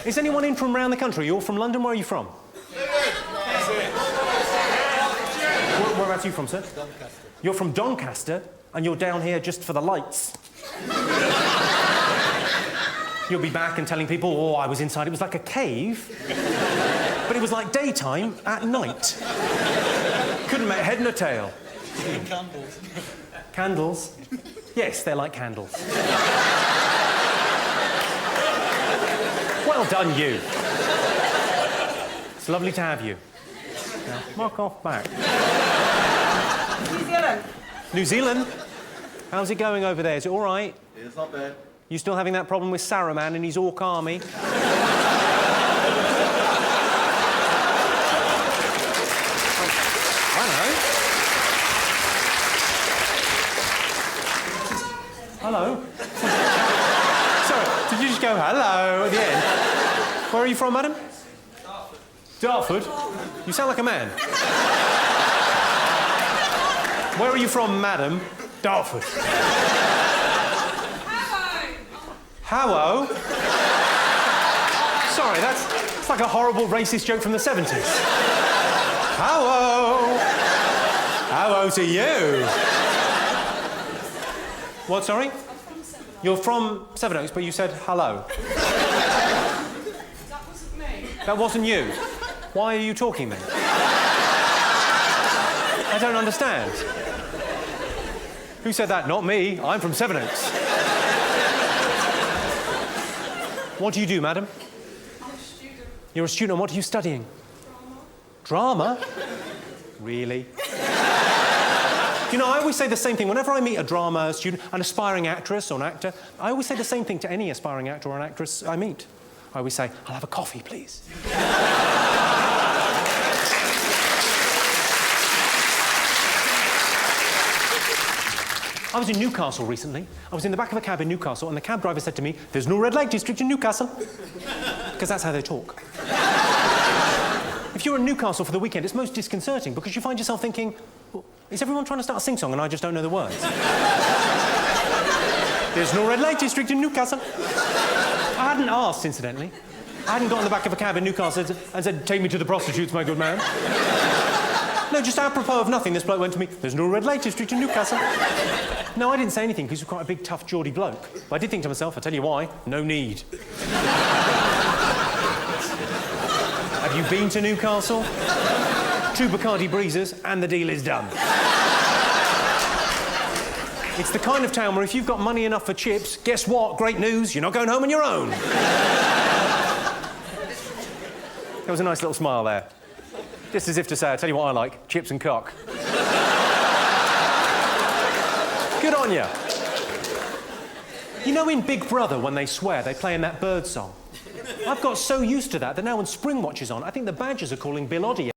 Is anyone in from around the country? You're from London? Where are you from? Whereabouts are you from, sir? Doncaster. You're from Doncaster, and you're down here just for the lights. You'll be back and telling people, oh, I was inside. It was like a cave, but it was like daytime at night. Couldn't make a head nor tail. Candles. Candles? Yes, they're like candles. Well done, you. It's lovely to have you. Now, mark off back. New Zealand. New Zealand? How's it going over there? Is it all right? It's not bad. You still having that problem with Saruman and his orc army? Hello. Sorry, did you just go hello at the end? Where are you from, madam? Dartford. Dartford? You sound like a man. Where are you from, madam? Dartford. Harrow. Sorry, it's like a horrible racist joke from the 70s. Harrow. Harrow to you. What, sorry? You're from Sevenoaks, but you said hello. That wasn't me. That wasn't you? Why are you talking then? I don't understand. Who said that? Not me. I'm from Sevenoaks. What do you do, madam? I'm a student. You're a student. What are you studying? Drama. Drama? Really? You know, I always say the same thing. Whenever I meet a drama student, an aspiring actress or an actor, I always say the same thing to any aspiring actor or an actress I meet. I always say, I'll have a coffee, please. I was in Newcastle recently. I was in the back of a cab in Newcastle, and the cab driver said to me, there's no red light district in Newcastle. Because that's how they talk. If you're in Newcastle for the weekend, it's most disconcerting because you find yourself thinking, well, is everyone trying to start a sing-song and I just don't know the words? There's no red light district in Newcastle. I hadn't asked, incidentally. I hadn't got in the back of a cab in Newcastle and said, take me to the prostitutes, my good man. No, just apropos of nothing, this bloke went to me, there's no red light district in Newcastle. No, I didn't say anything because he was quite a big, tough, Geordie bloke. But I did think to myself, I'll tell you why, no need. Have you been to Newcastle? 2 Bacardi Breezers and the deal is done. It's the kind of town where if you've got money enough for chips, guess what? Great news, you're not going home on your own. There was a nice little smile there. Just as if to say, I'll tell you what I like, chips and cock. Good on you. You know in Big Brother, when they swear, they play in that bird song? I've got so used to that now when Spring Watch is on, I think the Badgers are calling Bill Oddie.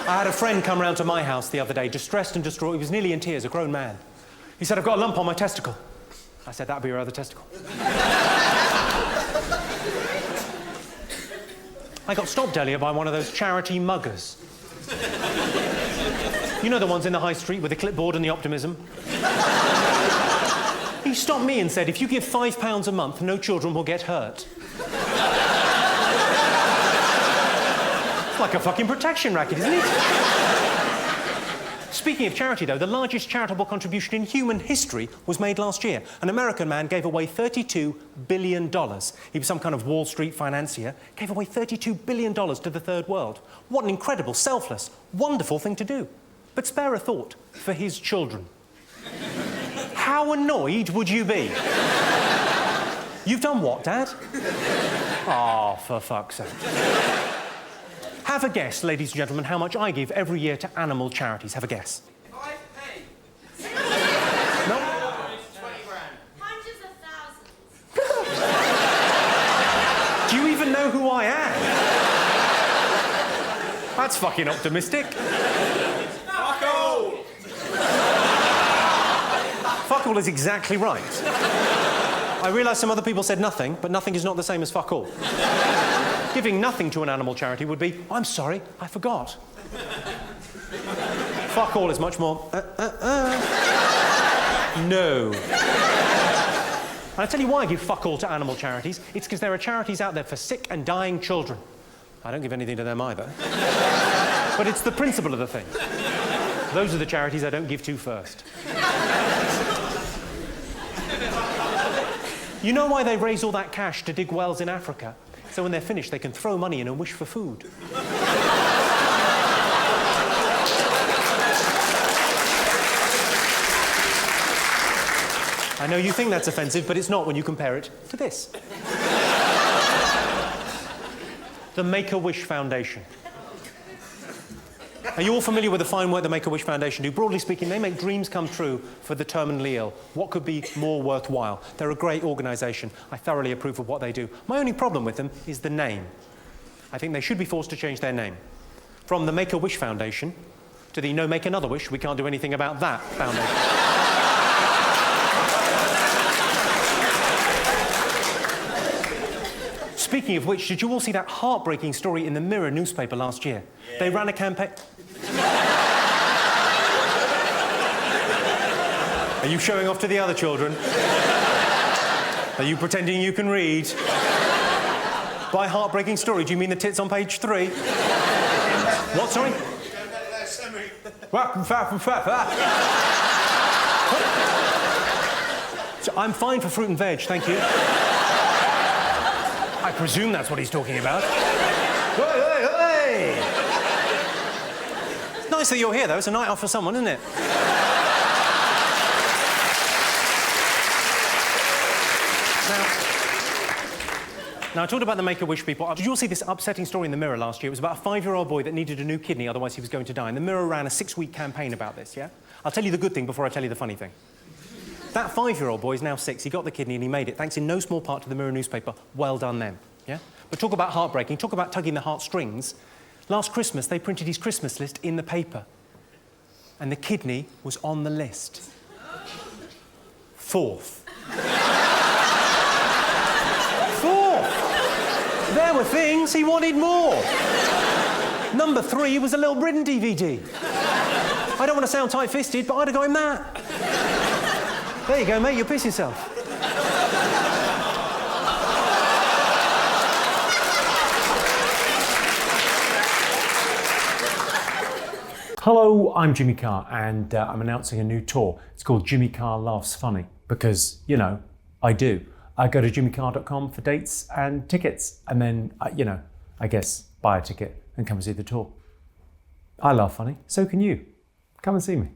I had a friend come round to my house the other day, distressed and distraught. He was nearly in tears, a grown man. He said, I've got a lump on my testicle. I said, that'll be your other testicle. I got stopped earlier by one of those charity muggers. You know the ones in the high street with the clipboard and the optimism? He stopped me and said, if you give £5 a month, no children will get hurt. It's like a fucking protection racket, isn't it? Speaking of charity, though, the largest charitable contribution in human history was made last year. An American man gave away $32 billion. He was some kind of Wall Street financier, gave away $32 billion to the third world. What an incredible, selfless, wonderful thing to do. But spare a thought for his children. How annoyed would you be? You've done what, Dad? Oh, for fuck's sake. Have a guess, ladies and gentlemen, how much I give every year to animal charities. Have a guess. 5p. No? 20 grand. Hundreds of thousands. Do you even know who I am? That's fucking optimistic. Fuck all. Fuck all is exactly right. I realise some other people said nothing, but nothing is not the same as fuck all. Giving nothing to an animal charity would be, I'm sorry, I forgot. Fuck all is much more, No. And I'll tell you why I give fuck all to animal charities. It's because there are charities out there for sick and dying children. I don't give anything to them either. But it's the principle of the thing. Those are the charities I don't give to first. You know why they raise all that cash to dig wells in Africa? So when they're finished, they can throw money in and wish for food. I know you think that's offensive, but it's not when you compare it to this. The Make-A-Wish Foundation. Are you all familiar with the fine work the Make-A-Wish Foundation do? Broadly speaking, they make dreams come true for the terminally ill. What could be more worthwhile? They're a great organisation. I thoroughly approve of what they do. My only problem with them is the name. I think they should be forced to change their name. From the Make-A-Wish Foundation to the No Make Another Wish, we can't do anything about that foundation. Speaking of which, did you all see that heartbreaking story in the Mirror newspaper last year? Yeah. They ran a campaign... Are you showing off to the other children? Are you pretending you can read? By heartbreaking story, do you mean the tits on page 3? What, sorry? I'm fine for fruit and veg, thank you. I presume that's what he's talking about. Hey, hey, hey! It's nice that you're here, though. It's a night off for someone, isn't it? Now, I talked about the Make-A-Wish people. Did you all see this upsetting story in the Mirror last year? It was about a 5-year-old boy that needed a new kidney, otherwise he was going to die. And the Mirror ran a 6-week campaign about this, yeah? I'll tell you the good thing before I tell you the funny thing. That 5-year-old boy is now 6. He got the kidney and he made it, thanks in no small part to the Mirror newspaper. Well done, them. Yeah? But talk about heartbreaking, talk about tugging the heartstrings. Last Christmas, they printed his Christmas list in the paper. And the kidney was on the list. 4th. 4th! There were things he wanted more. Number 3 was a Little Britain DVD. I don't want to sound tight-fisted, but I'd have got him that. There you go, mate, you'll piss yourself. Hello, I'm Jimmy Carr, and I'm announcing a new tour. It's called Jimmy Carr Laughs Funny, because, you know, I do. I go to jimmycarr.com for dates and tickets, and then, you know, I guess buy a ticket and come and see the tour. I laugh funny, so can you. Come and see me.